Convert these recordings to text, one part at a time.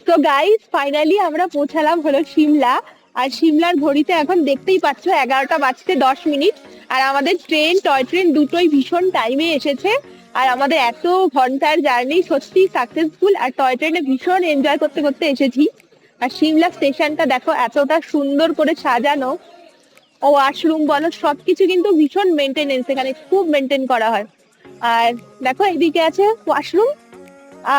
তো guys finally আমরা পৌঁছালাম হলো সিমলা। আর সিমলার ঘড়িতে এখন দেখতেই পাচ্ছ 11টা বাজতে 10 মিনিট। আর আমাদের ট্রেন, টয় ট্রেন দুটোই ভীষণ টাইমে এসেছে। আর আমাদের এত ঘন্টার জার্নি সত্যি সাকসেসফুল। আর টয় ট্রেনে ভীষণ এনজয় করতে করতে এসেছি। আর সিমলা স্টেশনটা দেখো এতটা সুন্দর করে সাজানো। ওয়াশরুম বলো সবকিছু কিন্তু ভীষণ মেনটেনেন্স, এখানে খুব মেনটেন করা হয়। আর দেখো এদিকে আছে ওয়াশরুম,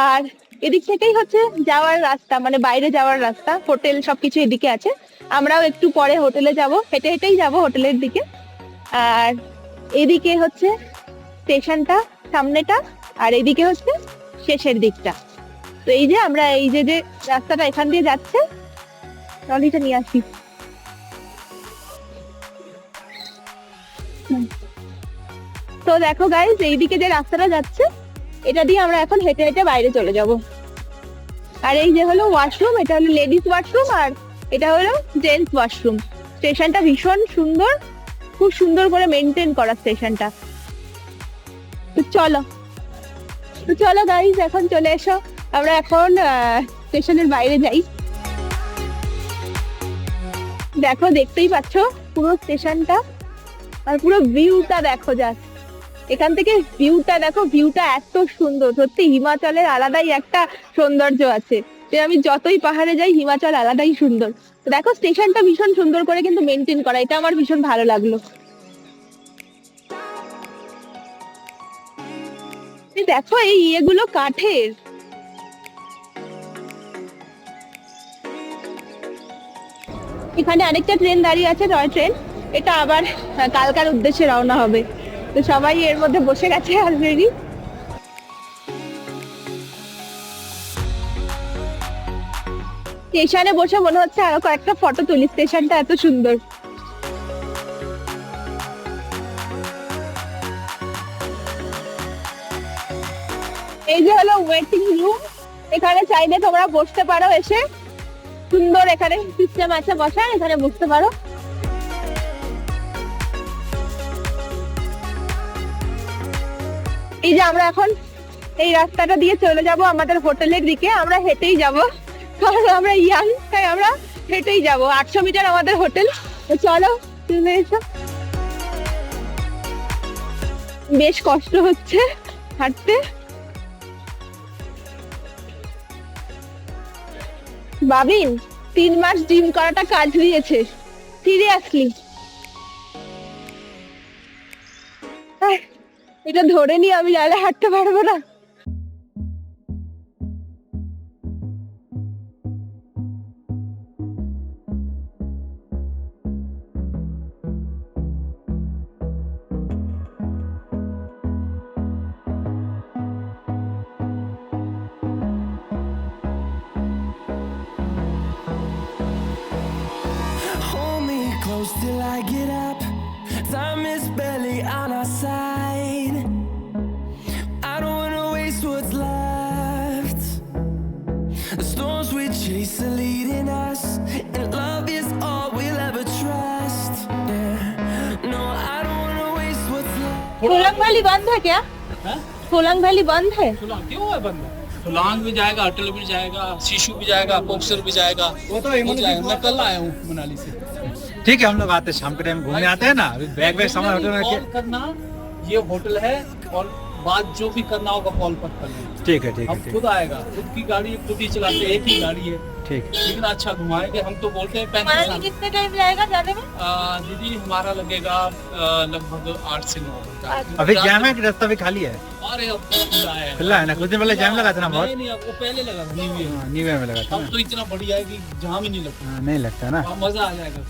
আর এদিক থেকেই হচ্ছে যাওয়ার রাস্তা, মানে বাইরে যাওয়ার রাস্তা, হোটেল সবকিছু এদিকে আছে। আমরাও একটু পরে হোটেলে যাব, হেঁটে হেঁটেই যাব হোটেলের দিকে। আর এদিকে হচ্ছে স্টেশনটা সামনেটা, আর এদিকে হচ্ছে শেষের দিকটা। তো এই যে আমরা এই যে যে রাস্তাটা এখান দিয়ে যাচ্ছে, ট্রলিটা নিয়ে আসি। তো দেখো গাইস এইদিকে যে রাস্তাটা যাচ্ছে এটা দিয়ে আমরা এখন হেঁটে হেঁটে বাইরে চলে যাব। আর এই যে হলো ওয়াশরুম, এটা হলো লেডিস ওয়াশরুম আর এটা হলো জেন্টস ওয়াশরুম। স্টেশনটা ভীষণ সুন্দর, খুব সুন্দর করে মেনটেন করা স্টেশনটা। তো চলো গাইস এখন চলে এসো, আমরা এখন স্টেশনের বাইরে যাই। দেখো দেখতেই পাচ্ছ পুরো স্টেশনটা, আর পুরো ভিউটা দেখো। জাস্ট এখান থেকে ভিউটা দেখো, ভিউটা এত সুন্দর। সত্যি হিমাচলের আলাদাই একটা সৌন্দর্য আছে, যে আমি যতই পাহাড়ে যাই হিমাচল আলাদাই সুন্দর। তো দেখো স্টেশনটা ভীষণ সুন্দর করে কিন্তু মেনটেন করা, এটা আমার ভীষণ ভালো লাগলো। দেখো এই ইয়েগুলো কাঠের। এখানে আরেকটা ট্রেন দাঁড়িয়ে আছে, টয় ট্রেন। এটা আবার কালকার উদ্দেশ্যে রওনা হবে। তো সবাই এর মধ্যে বসে গেছে অলরেডি। স্টেশনে বসে মনে হচ্ছে আরো কয়েকটা ফটো তুলি, স্টেশনটা এত সুন্দর। এই যে হলো ওয়েটিং রুম, এখানে চাইলে তোমরা বসতে পারো এসে। সুন্দর এখানে সিস্টেম আছে বসার, এখানে বসতে পারো। এই যে আমরা এখন এই রাস্তাটা দিয়ে চলে যাব আমাদের হোটেলের দিকে। আমরা হেঁটেই যাব, কারণ আমরা ইয়াং, তাই আমরা হেঁটেই যাব। 800 মিটার আমাদের হোটেল। তো চলো চলে এসো। বেশ কষ্ট হচ্ছে হাঁটতে। বাবিন 3 মাস জিম করাটা কাজ দিয়েছে, সিরিয়াসলি। এটা ধরে নি, আমি নাহলে হাঁটতে পারবো না। Close till I get up. Time is barely on our side. I don't wanna waste what's left. The storms we chase are leading us, and love is all we'll ever trust. Yeah. No, I don't wanna waste what's left. Solang valley बंद है क्या? Solang valley बंद है? सोलंग क्यों है बंद? सोलंग भी जाएगा, अटल भी जाएगा, शिशु भी जाएगा, पोक्सर भी जाएगा। वो तो मैं कल आया हूँ मनाली से। ठीक है, हम लोग आते हैं शाम के टाइम घूमने आते हैं ना। अभी बैग सामान होटल में कॉल करना, ये होटल है, और बात जो भी करना होगा कॉल पर करना। ठीक है, ठीक है, अब खुद आएगा, खुद की गाड़ी खुद ही चलाते, एक ही गाड़ी है। ठीक है, लेकिन अच्छा घुमाएंगे। हम तो बोलते हैं 35 मनाली साल। कितने टाइम लगेगा जाने में? दीदी हमारा लगेगा लगभग 8 से 9 घंटा। अभी जैम है कि रास्ता भी खाली है? अरे अब तो खुला है ना? कुछ दिन पहले जैम लगा था ना बहुत। नहीं, अब वो पहले लगा था, न्यू ईयर में लगा था। अब तो इतना बढ़िया है कि जाम ही नहीं लगता। नहीं लगता ना। मजा आ जाएगा।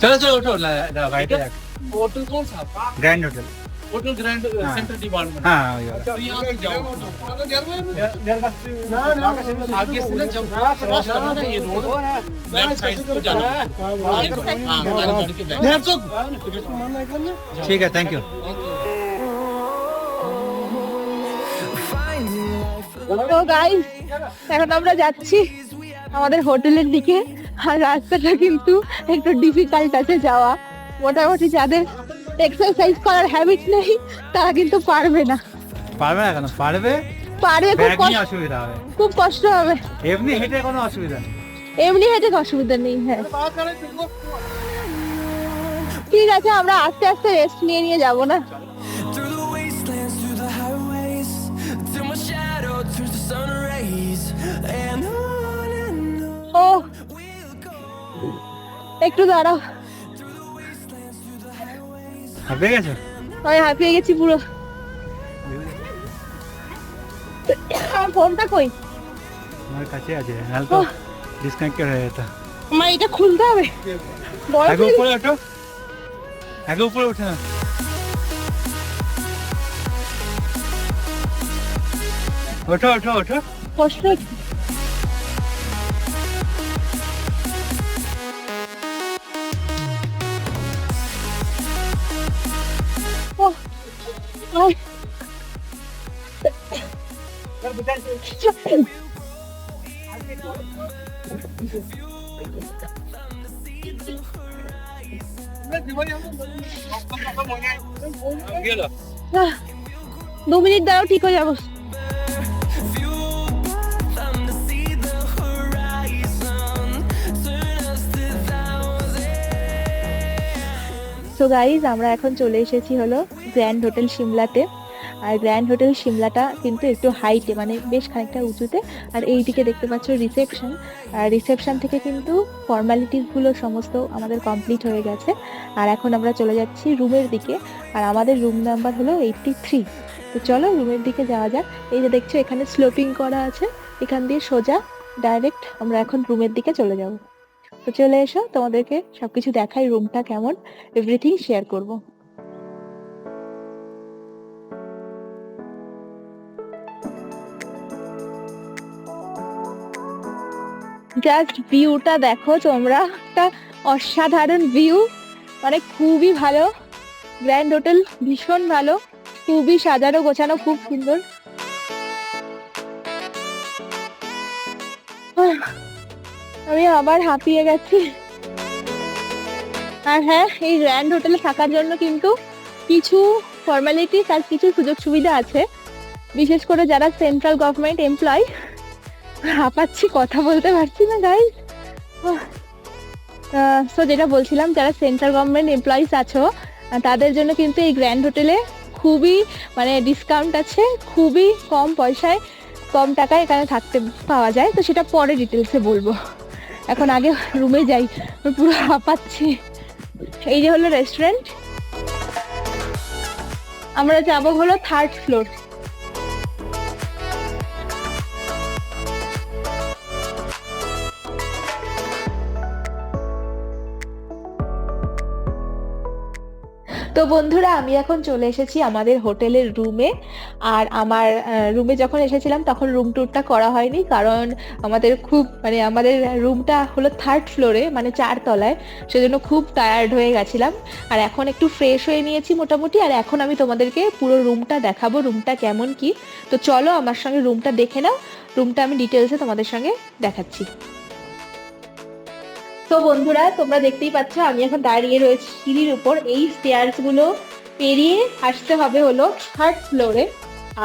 चलो चलो उठो, होटल कौन सा? Grand hotel. Hotel grand central department. हाँ वही वाला। तो यहाँ पे जाओ, आगे से ना जब क्रॉस करना है ये रोड, लेफ्ट साइड को जाना है। हाँ, हमारे गाड़ी के बैक। ठीक है, थैंक यू। তো গাইস এখন আমরা যাচ্ছি আমাদের হোটেলের দিকে। আর রাস্তাটা কিন্তু একটু ডিফিকাল্ট আছে যাওয়া। মোটামুটি যাদের এক্সারসাইজ করার হ্যাবিট নেই তারা কিন্তু পারবে না। পারবে না কেন? পারবে, পারবে, ব্যাগ নিয়ে অসুবিধা হবে, খুব কষ্ট হবে। এমনি হেঁটে কোনো অসুবিধা নেই। এমনি হেঁটে অসুবিধা নেই। হ্যাঁ ঠিক আছে, আমরা আস্তে আস্তে রেস্ট নিয়ে নিয়ে যাবো না? Through the wastelands, through the highways, till my shadow turns to sun rays, and on O we'll go. একটু দাঁড়াও, Through the wastelands, through the highways. হাঁপিয়ে গেছো? আমি হাঁপিয়ে গেছি পুরো। আমার ফোনটা কই? আমার কাছে আছে, নাহলে তো ডিসকানেক্টেড হয়ে যেত। আমার এটা খুলতে হবে। বড় আগে উপরে ওঠো, আগে উপরে ওঠো না। ওঠো ওঠো ওঠো। কষ্ট হচ্ছে। ও, আয়। গেল 2 মিনিট দাঁড়াও, ঠিক হয়ে যাবো। Fueled by them to see the horizon, turn us to thousands. So guys, আমরা এখন চলে এসেছি হলো গ্র্যান্ড হোটেল সিমলাতে। আর গ্র্যান্ড হোটেল সিমলাটা কিন্তু একটু হাইটে, মানে বেশ খানিকটা উঁচুতে। আর এইদিকে দেখতে পাচ্ছ রিসেপশন। আর রিসেপশন থেকে কিন্তু ফর্মালিটিসগুলো সমস্ত আমাদের কমপ্লিট হয়ে গেছে। আর এখন আমরা চলে যাচ্ছি রুমের দিকে। আর আমাদের রুম নাম্বার হলো 83। তো চলো রুমের দিকে যাওয়া যাক। এই যে দেখছো এখানে স্লোপিং করা আছে, এখান দিয়ে সোজা ডাইরেক্ট আমরা এখন রুমের দিকে চলে যাব। তো চলে এসো, তোমাদেরকে সবকিছু দেখাই, রুমটা কেমন, এভরিথিং শেয়ার করব। জাস্ট ভিউটা দেখো তোমরা, একটা অসাধারণ ভিউ, মানে খুবই ভালো। গ্র্যান্ড হোটেল ভীষণ ভালো, খুবই সাজানো গোছানো, খুব সুন্দর। আমি আবার হাঁপিয়ে গেছি। আর হ্যাঁ, এই গ্র্যান্ড হোটেলে থাকার জন্য কিন্তু কিছু ফর্মালিটিস আর কিছু সুযোগ সুবিধা আছে, বিশেষ করে যারা সেন্ট্রাল গভর্নমেন্ট এমপ্লয়। হাঁপাচ্ছি, কথা বলতে পারছি না গাইস। সো যেটা বলছিলাম, যারা সেন্ট্রাল গভর্নমেন্ট এমপ্লয়িজ আছো তাদের জন্য কিন্তু এই গ্র্যান্ড হোটেলে খুবই মানে ডিসকাউন্ট আছে, খুবই কম পয়সায়, কম টাকায় এখানে থাকতে পাওয়া যায়। তো সেটা পরে ডিটেলসে বলবো, এখন আগে রুমে যাই, আমি পুরো হাঁপাচ্ছি। এই যে হলো রেস্টুরেন্ট, আমরা যাবো হলো 3rd ফ্লোর। তো বন্ধুরা, আমি এখন চলে এসেছি আমাদের হোটেলের রুমে। আর আমার রুমে যখন এসেছিলাম তখন রুম ট্যুরটা করা হয়নি, কারণ আমাদের আমাদের রুমটা হলো 3rd ফ্লোরে, মানে 4 তলায়, সেজন্য খুব টায়ার্ড হয়ে গেছিলাম। আর এখন একটু ফ্রেশ হয়ে নিয়েছি মোটামুটি। আর এখন আমি তোমাদেরকে পুরো রুমটা দেখাবো, রুমটা কেমন কি। তো চলো আমার সঙ্গে রুমটা দেখে নাও, রুমটা আমি ডিটেলসে তোমাদের সঙ্গে দেখাচ্ছি। তো বন্ধুরা, তোমরা দেখতেই পাচ্ছ আমি এখন দাঁড়িয়ে রয়েছি সিঁড়ির উপর। এই স্টেয়ার্স গুলো পেরিয়ে আসতে হবে হলো 3rd ফ্লোরে,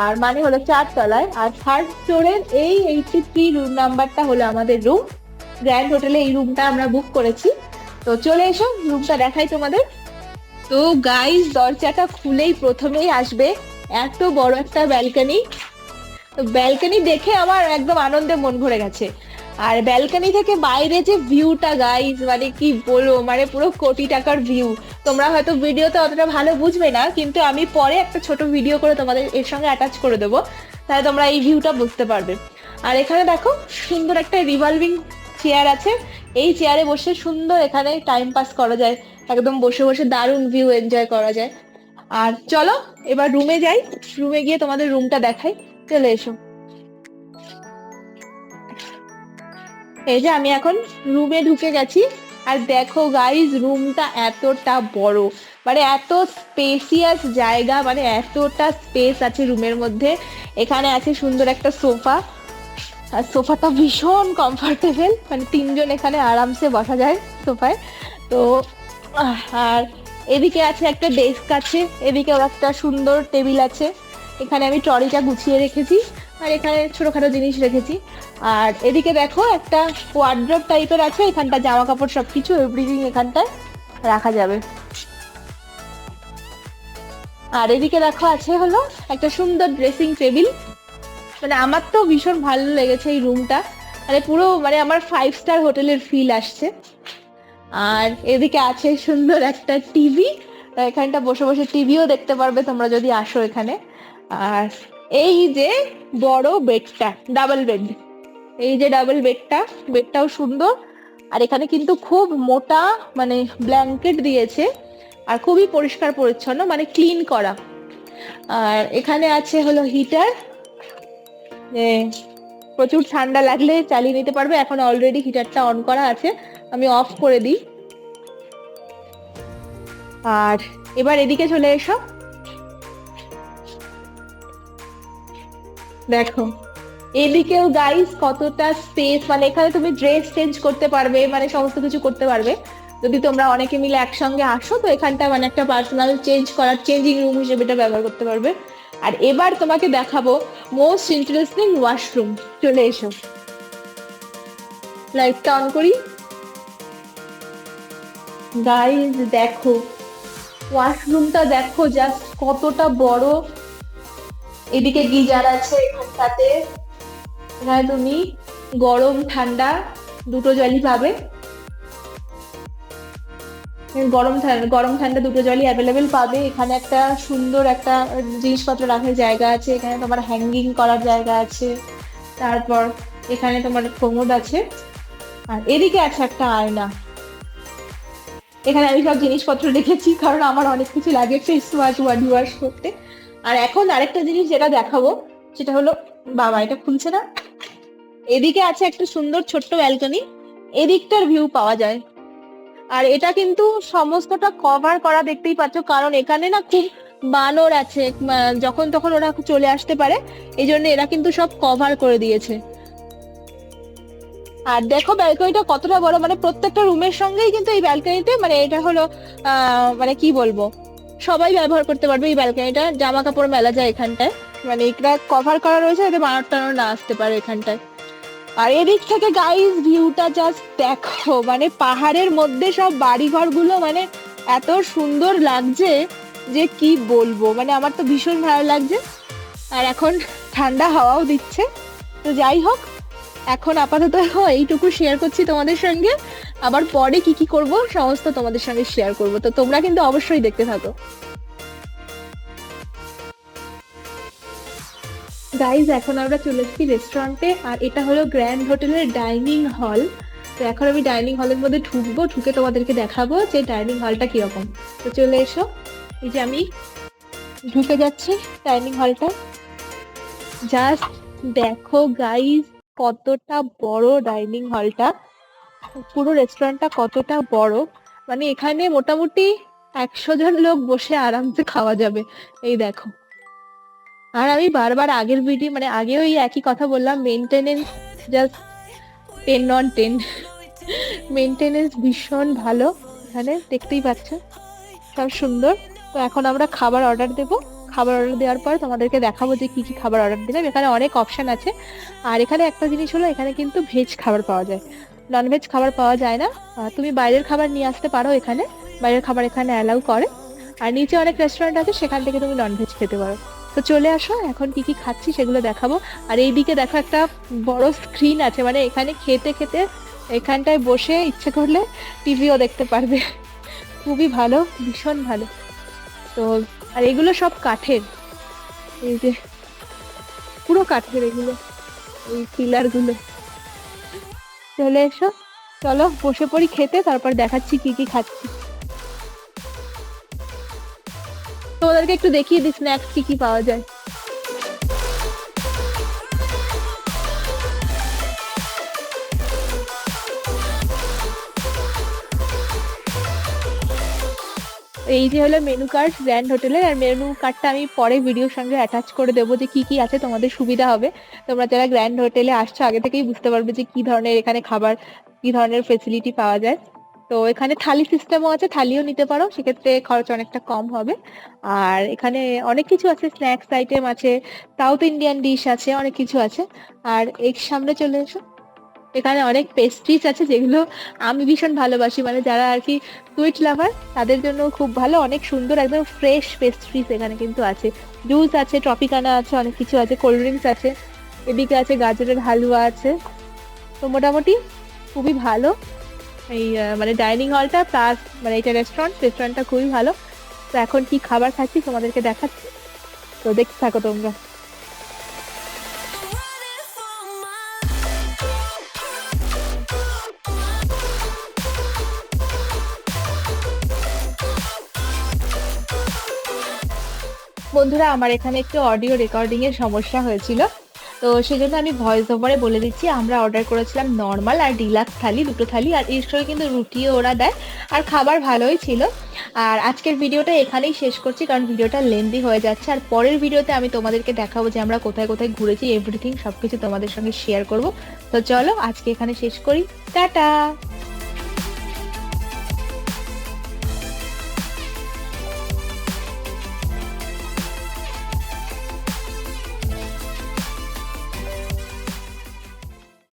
আর মানে হলো 4 তলায়। আর 3rd ফ্লোরের এই 83 রুম নাম্বারটা হলো আমাদের রুম। গ্র্যান্ড হোটেলে এই রুমটা আমরা বুক করেছি। তো চলে এসো, রুমটা দেখাই তোমাদের। তো গাইস, দরজাটা খুলেই প্রথমেই আসবে এত বড় একটা ব্যালকনি। তো ব্যালকনি দেখে আমার একদম আনন্দে মন ভরে গেছে। আর ব্যালকনি থেকে বাইরে যে ভিউটা গাইজ, মানে কি বলবো, মানে পুরো কোটি টাকার ভিউ। তোমরা হয়তো ভিডিওতে অতটা ভালো বুঝবে না, কিন্তু আমি পরে একটা ছোট ভিডিও করে তোমাদের এর সঙ্গে অ্যাটাচ করে দেবো, তাহলে তোমরা এই ভিউটা বুঝতে পারবে। আর এখানে দেখো সুন্দর একটা রিভলভিং চেয়ার আছে, এই চেয়ারে বসে সুন্দর এখানে টাইম পাস করা যায়, একদম বসে বসে দারুণ ভিউ এনজয় করা যায়। আর চলো এবার রুমে যাই, রুমে গিয়ে তোমাদের রুমটা দেখাই, চলে এসো। এই যে আমি এখন রুমে ঢুকে গেছি। আর দেখো গাইজ, রুমটা এতটা বড়, মানে এত স্পেসিয়াস জায়গা, মানে এতটা স্পেস আছে রুমের মধ্যে। এখানে আছে সুন্দর একটা সোফা, আর সোফাটা ভীষণ কমফোর্টেবল, মানে 3 জন এখানে আরামসে বসা যায় সোফায়। তো আর এদিকে আছে একটা ডেস্ক আছে, এদিকেও একটা সুন্দর টেবিল আছে, এখানে আমি ট্রলিটা গুছিয়ে রেখেছি। আর এখানে ছোটখাটো জিনিস রেখেছি। আর এদিকে দেখো একটা ওয়ার্ড্রপ টাইপের আছে, এখানটা জামা কাপড় সবকিছু এভরিথিং এখানটায় রাখা যাবে। আর এদিকে দেখো আছে হলো একটা সুন্দর ড্রেসিং টেবিল, মানে আমার তো ভীষণ ভালো লেগেছে এই রুমটা, মানে পুরো মানে আমার 5 স্টার হোটেলের ফিল আসছে। আর এদিকে আছে সুন্দর একটা টিভি, এখানটা বসে বসে টিভিও দেখতে পারবে তোমরা যদি আসো এখানে। আর এই যে বড় বেডটা, ডাবল বেড, এই যে ডাবল বেডটাও সুন্দর। আর এখানে কিন্তু খুব মোটা মানে ব্ল্যাঙ্কেট দিয়েছে, আর খুবই পরিষ্কার পরিচ্ছন্ন, মানে ক্লিন করা। আর এখানে আছে হলো হিটার, প্রচুর ঠান্ডা লাগলে চালিয়ে নিতে পারবে। এখন অলরেডি হিটারটা অন করা আছে, আমি অফ করে দিই। আর এবার এদিকে চলে এসো, দেখো এদিকেও গাইস কতটা স্পেস, মানে এখানে তুমি ড্রেস চেঞ্জ করতে পারবে, মানে সমস্ত কিছু করতে পারবে। যদি তোমরা অনেকে মিলে একসঙ্গে আসো তো এখানটা মানে একটা পার্সোনাল চেঞ্জ করার চেঞ্জিং রুম হিসেবে এটা ব্যবহার করতে পারবে। আর এবার তোমাকে দেখাবো মোস্ট ইন্টারেস্টিং ওয়াশরুম, চলে এসো। লাইটটা অন করি। গাইস দেখো ওয়াশরুমটা দেখো জাস্ট কতটা বড়। এদিকে গিজার আছে এখানটাতে, এখানে তুমি গরম ঠান্ডা দুটো জলই পাবে, গরম ঠান্ডা দুটো জলই অ্যাভেলেবেল পাবে। এখানে একটা সুন্দর একটা জিনিসপত্র রাখার জায়গা আছে, এখানে তোমার হ্যাঙ্গিং করার জায়গা আছে, তারপর এখানে তোমার কোমোড আছে। আর এদিকে আছে একটা আয়না, এখানে আমি সব জিনিসপত্র রেখেছি কারণ আমার অনেক কিছু লাগে ফেস ওয়াশ বডি ওয়াশ করতে। আর এখন আরেকটা জিনিস যেটা দেখাবো সেটা হলো, বাবা এটা খুলছে না, এদিকে আছে একটা সুন্দর ছোট্ট ব্যালকনি, এদিকটার ভিউ পাওয়া যায়। আর এটা কিন্তু সমস্তটা কভার করা, দেখতেই পাচ্ছ, কারণ এখানে না খুব বানর আছে, যখন তখন ওরা চলে আসতে পারে, এই জন্য এরা কিন্তু সব কভার করে দিয়েছে। আর দেখো ব্যালকনিটা কতটা বড়, মানে প্রত্যেকটা রুমের সঙ্গেই কিন্তু এই ব্যালকনিতে, মানে এটা হলো মানে কি বলবো, সবাই ব্যবহার করতে পারবে এই ব্যালকনিটা, জামা কাপড় মেলা যায় এখানটায়, মানে এটা কভার করা রয়েছে যাতে বানর টানর না আসতে পারে এখানটায়। আর এদিক থেকে গাইস ভিউটা জাস্ট দেখো, মানে পাহাড়ের মধ্যে সব বাড়িঘর গুলো, মানে এত সুন্দর লাগছে যে কি বলবো, মানে আমার তো ভীষণ ভালো লাগছে। আর এখন ঠান্ডা হাওয়াও দিচ্ছে। তো যাই হোক, এখন আপাতত এইটুকু শেয়ার করছি তোমাদের সঙ্গে, আবার পরে কি কি করব সমস্ত তোমাদের সঙ্গে শেয়ার করব, তো তোমরা কিন্তু অবশ্যই দেখতে থাকো। গাইজ এখন আমরা চলে এসেছি রেস্টুরেন্টে, আর এটা হলো গ্র্যান্ড হোটেলের ডাইনিং হল। তো এখন আমি ডাইনিং হলের মধ্যে ঢুকবো, ঢুকে তোমাদেরকে দেখাবো যে ডাইনিং হলটা কিরকম। তো চলে এসো, এই যে আমি ঢুকে যাচ্ছি ডাইনিং হলটা। জাস্ট দেখো গাইজ কতটা বড় ডাইনিং হলটা, পুরো রেস্টুরেন্টটা কতটা বড়, মানে এখানে মোটামুটি 100 জন লোক বসে আরামসে খাওয়া যাবে। এই দেখো, আর আমি বারবার আগের ভিডিও মানে আগেও এই একই কথা বললাম, মেনটেনেন্স জাস্ট 10/10। মেনটেনেন্স ভীষণ ভালো, এখানে দেখতেই পাচ্ছ সব সুন্দর। তো এখন আমরা খাবার অর্ডার দেবো, খাবার অর্ডার দেওয়ার পর তোমাদেরকে দেখাবো যে কি কি খাবার অর্ডার দিলাম। এখানে অনেক অপশন আছে, আর এখানে একটা জিনিস হলো এখানে কিন্তু ভেজ খাবার পাওয়া যায়, ননভেজ খাবার পাওয়া যায় না। তুমি বাইরের খাবার নিয়ে আসতে পারো, এখানে বাইরের খাবার এখানে অ্যালাউ করে। আর নিচে অনেক রেস্টুরেন্ট আছে, সেখান থেকে তুমি ননভেজ খেতে পারো। তো চলে আসো, এখন কি কি খাচ্ছি সেগুলো দেখাবো। আর এইদিকে দেখো একটা বড় স্ক্রিন আছে, মানে এখানে খেতে খেতে এখানটায় বসে ইচ্ছে করলে টিভিও দেখতে পারবে। খুবই ভালো, ভীষণ ভালো। তো আর এগুলো সব কাঠের, এই যে পুরো কাঠের এগুলো, এই পিলার গুলো। চলে এসো, চলো বসে পড়ি খেতে, তারপর দেখাচ্ছি কি কি খাচ্ছি। তোমাদেরকে একটু দেখিয়ে দিই স্ন্যাক্স কি কি পাওয়া যায়। এই যে হলো মেনু কার্ড গ্র্যান্ড হোটেলের, আর মেনু কার্ডটা আমি পরে ভিডিওর সঙ্গে অ্যাটাচ করে দেবো যে কি কি আছে, তোমাদের সুবিধা হবে। তোমরা যারা গ্র্যান্ড হোটেলে আসছো আগে থেকেই বুঝতে পারবে যে কি ধরনের এখানে খাবার, কি ধরনের ফেসিলিটি পাওয়া যায়। তো এখানে থালি সিস্টেমও আছে, থালিও নিতে পারো, সেক্ষেত্রে খরচ অনেকটা কম হবে। আর এখানে অনেক কিছু আছে, স্ন্যাক্স আইটেম আছে, সাউথ ইন্ডিয়ান ডিশ আছে, অনেক কিছু আছে। আর এই সামনে চলে এসো, এখানে অনেক পেস্ট্রিজ আছে যেগুলো আমি ভীষণ ভালোবাসি, মানে যারা আর কি সুইট লাভার তাদের জন্য খুব ভালো, অনেক সুন্দর একদম ফ্রেশ পেস্ট্রিজ এখানে কিন্তু আছে। জুস আছে, ট্রপিকানা আছে, অনেক কিছু আছে, কোল্ড ড্রিঙ্কস আছে, এদিকে আছে গাজরের হালুয়া আছে। তো মোটামুটি খুবই ভালো এই মানে ডাইনিং হলটা, প্লাস মানে এটা রেস্টুরেন্টটা খুবই ভালো। তো এখন কি খাবার খাচ্ছি তোমাদেরকে দেখাচ্ছি, তো দেখতে থাকো তোমরা। বন্ধুরা, আমার এখানে একটু অডিও রেকর্ডিং এর সমস্যা হয়েছিল, তো সেজন্য আমি ভয়েস ওভারে বলে দিচ্ছি। আমরা অর্ডার করেছিলাম নর্মাল আর ডিলাক্স থালি, দুটো থালি, আর এর সঙ্গে কিন্তু রুটিও ওরা দেয়, আর খাবার ভালোই ছিল। আর আজকের ভিডিওটা এখানেই শেষ করছি, কারণ ভিডিওটা লেন্দি হয়ে যাচ্ছে। আর পরের ভিডিওতে আমি তোমাদেরকে দেখাবো যে আমরা কোথায় কোথায় ঘুরেছি, এভরিথিং সবকিছু তোমাদের সঙ্গে শেয়ার করব। তো চলো আজকে এখানে শেষ করি, টাটা।